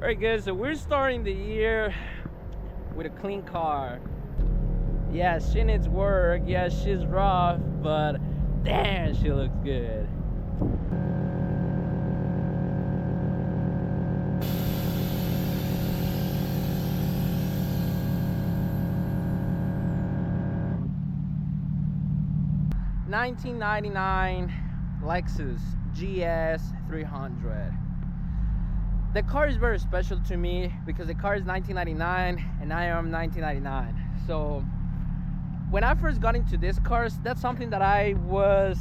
Alright guys, so we're starting the year with a clean car. Yeah, she needs work, yeah, she's rough, but damn, she looks good. $1999 Lexus GS300. The car is very special to me because the car is 1999 and I am 1999. So when I first got into this car, that's something that I was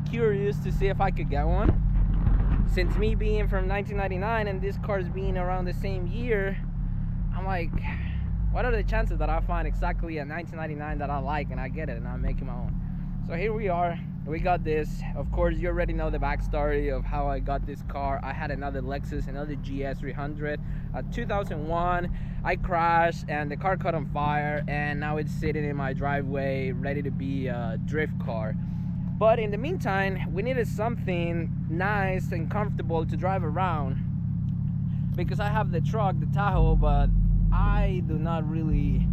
curious to see if I could get one. Since me being from 1999 and this car's being around the same year, I'm like, what are the chances that I find exactly a 1999 that I like and I get it and I make it my own? So here we are. We got this. Of course, you already know the backstory of how I got this car. I had another Lexus, another GS300, 2001. I crashed and the car caught on fire, and now it's sitting in my driveway ready to be a drift car. But in the meantime, we needed something nice and comfortable to drive around, because I have the truck, the Tahoe, but I do not really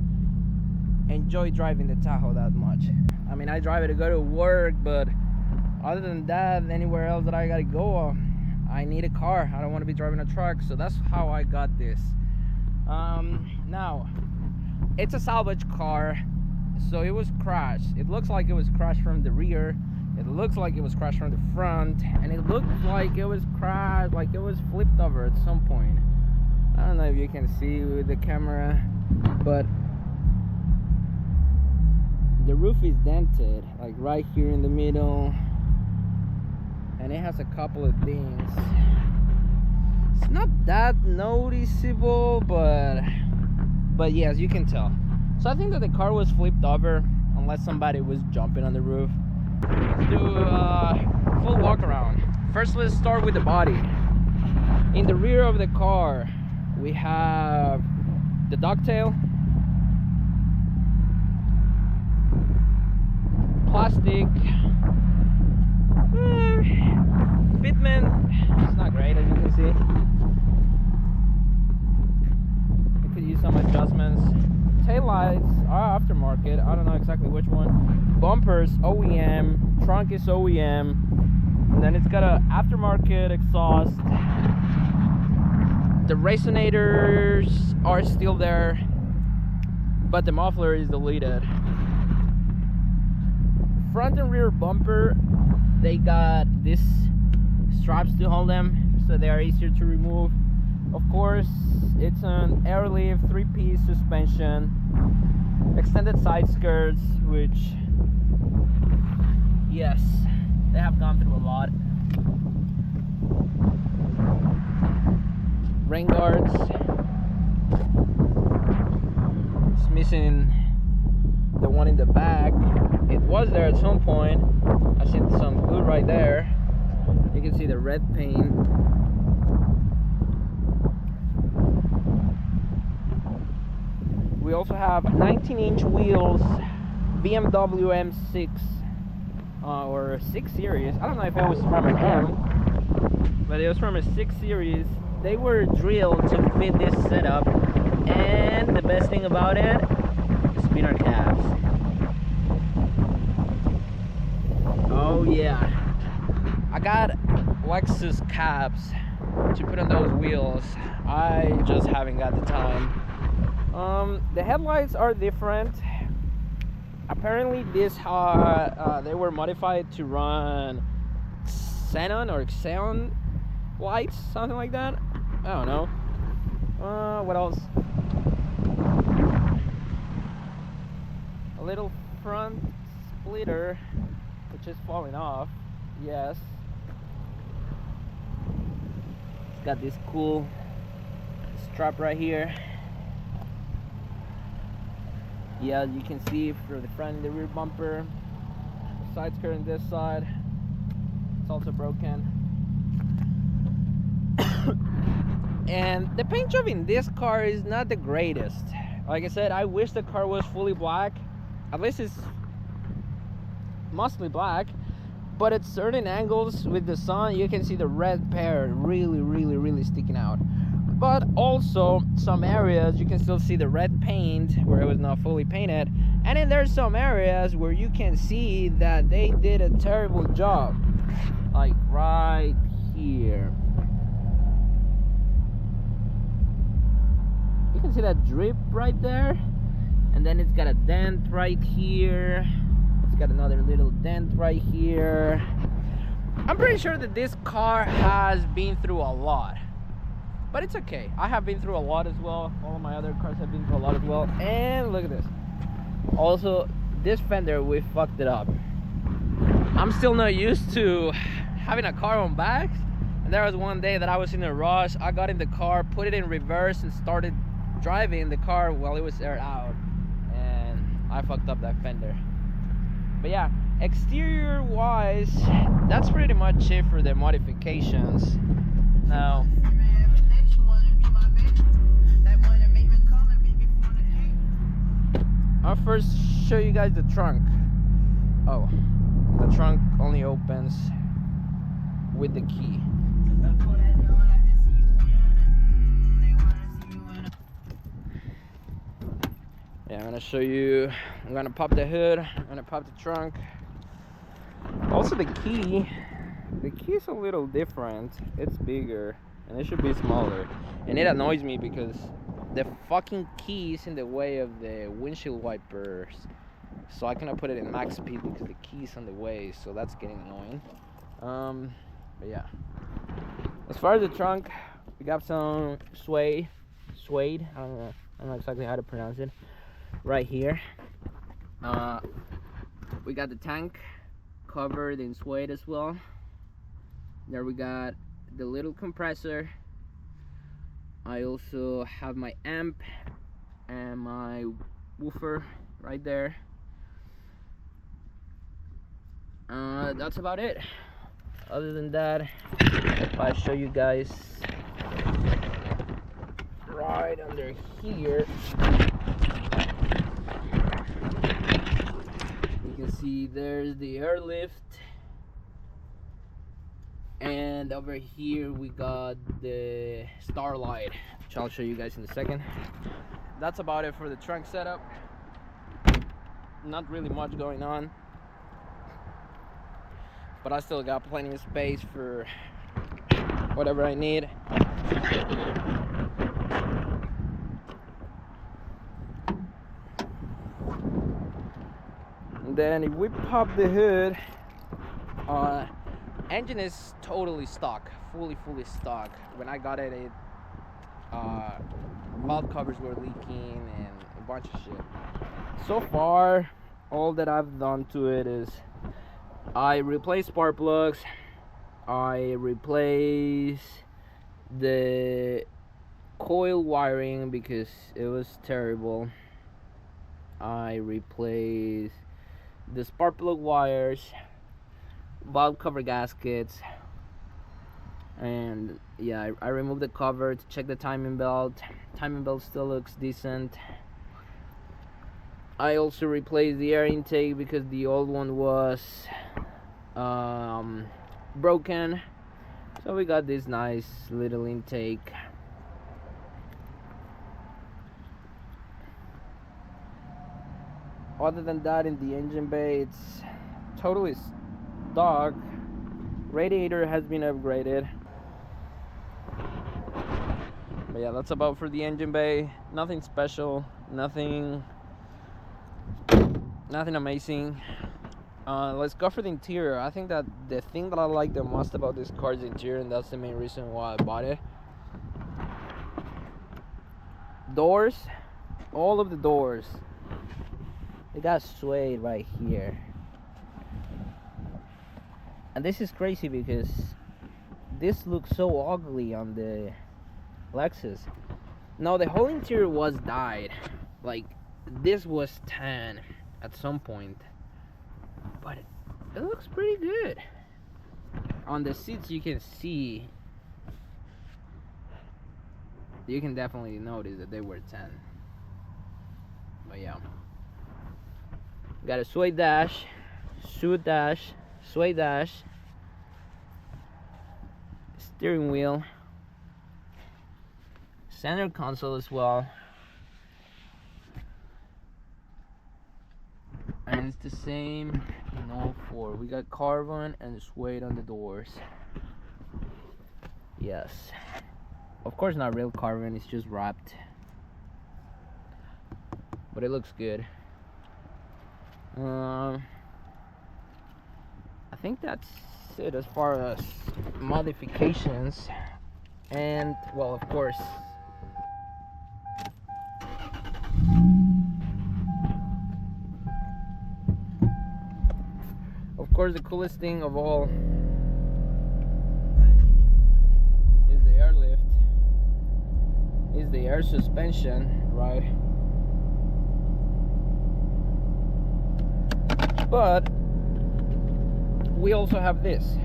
enjoy driving the Tahoe that much. I mean, I drive it to go to work, but other than that, anywhere else that I gotta go, I need a car. I don't want to be driving a truck, so that's how I got this. Now, it's a salvage car, so it was crashed. It looks like it was crashed from the rear. It looks like it was crashed from the front, and it looked like it was crashed, like it was flipped over at some point. I don't know if you can see with the camera, but the roof is dented, like right here in the middle, and it has a couple of dings. It's not that noticeable, but yes, you can tell. So I think that the car was flipped over, unless somebody was jumping on the roof. Let's do a full walk around. First, let's start with the body. In the rear of the car, we have the ducktail, plastic, fitment, it's not great as you can see. You could use some adjustments. Taillights are aftermarket, I don't know exactly which one. Bumpers OEM, trunk is OEM, and then it's got a aftermarket exhaust. The resonators are still there, but the muffler is deleted. Front and rear bumper, they got these straps to hold them, so they are easier to remove. Of course, it's an airlift 3-piece suspension, extended side skirts, which, yes, they have gone through a lot. Rain guards. It's missing the one in the back. It was there at some point. I see some glue right there. You can see the red paint. We also have 19-inch wheels, BMW M6 or 6 series. I don't know if it was from an M, but it was from a 6 series. They were drilled to fit this setup, and the best thing about it, the spinner cabs. Oh yeah, I got Lexus cabs to put on those wheels. I just haven't got the time. The headlights are different. Apparently these they were modified to run xenon or xenon lights, something like that. I don't know. What else? A little front splitter, which is falling off. Yes. It's got this cool strap right here. Yeah, you can see for the front and the rear bumper. Side skirt on this side. It's also broken. And the paint job in this car is not the greatest. Like I said, I wish the car was fully black. At least it's mostly black, but at certain angles with the sun you can see the red pair really sticking out. But also some areas you can still see the red paint where it was not fully painted, and then there's some areas where you can see that they did a terrible job, like right here. You can see that drip right there, and then it's got a dent right here. It's got another little dent right here. I'm pretty sure that this car has been through a lot, but it's okay. I have been through a lot as well. All of my other cars have been through a lot as well. And look at this. Also, this fender, we fucked it up. I'm still not used to having a car on backs, and there was one day that I was in a rush. I got in the car, put it in reverse, and started driving the car while it was aired out, and I fucked up that fender. But yeah, exterior wise, that's pretty much it for the modifications. Now I'll first show you guys the trunk. Oh, the trunk only opens with the key. Yeah, I'm gonna show you. I'm gonna pop the hood, I'm gonna pop the trunk. Also the key is a little different. It's bigger and it should be smaller, and it annoys me because the fucking key is in the way of the windshield wipers, so I cannot put it in max speed because the key is on the way, so that's getting annoying. But yeah, as far as the trunk, we got some suede, I don't know exactly how to pronounce it, right here. We got the tank covered in suede as well. There we got the little compressor. I also have my amp and my woofer right there. That's about it. Other than that, if I show you guys right under here, you can see there's the air lift, and over here we got the starlight, which I'll show you guys in a second. That's about it for the trunk setup. Not really much going on, but I still got plenty of space for whatever I need. And then if we pop the hood, engine is totally stock, fully stock. When I got it, valve covers were leaking and a bunch of shit. So far, all that I've done to it is I replaced spark plugs, I replaced the coil wiring because it was terrible, I replaced the spark plug wires, valve cover gaskets, and yeah, I removed the cover to check the timing belt. Timing belt still looks decent. I also replaced the air intake because the old one was broken, so we got this nice little intake. Other than that, in the engine bay, it's totally stock. Radiator has been upgraded, but yeah, that's about for the engine bay. Nothing special, nothing amazing. Let's go for the interior. I think that the thing that I like the most about this car is the interior, and that's the main reason why I bought it. Doors, all of the doors, they got suede right here. And this is crazy because this looks so ugly on the Lexus. No, the whole interior was dyed. Like, this was tan at some point, but it looks pretty good. On the seats, you can see, you can definitely notice that they were tan. But yeah, got a suede dash, sway dash, steering wheel, center console as well, and it's the same in all four. We got carbon and suede on the doors. Yes, of course not real carbon, it's just wrapped, but it looks good. I think that's it as far as modifications. And well, of course, the coolest thing of all is the airlift, is the air suspension, right? But we also have this.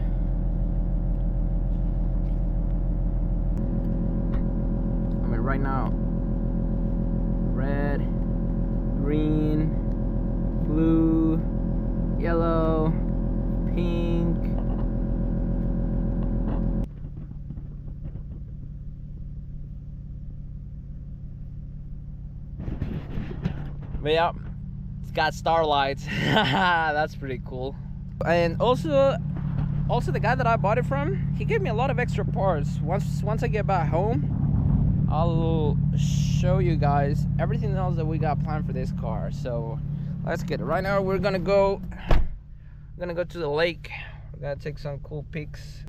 I mean, right now, red, green, blue, yellow, pink. But yeah, it's got starlights. That's pretty cool. And also the guy that I bought it from, he gave me a lot of extra parts. Once I get back home, I'll show you guys everything else that we got planned for this car. So let's get it. Right now we're gonna go to the lake. We're gonna take some cool pics.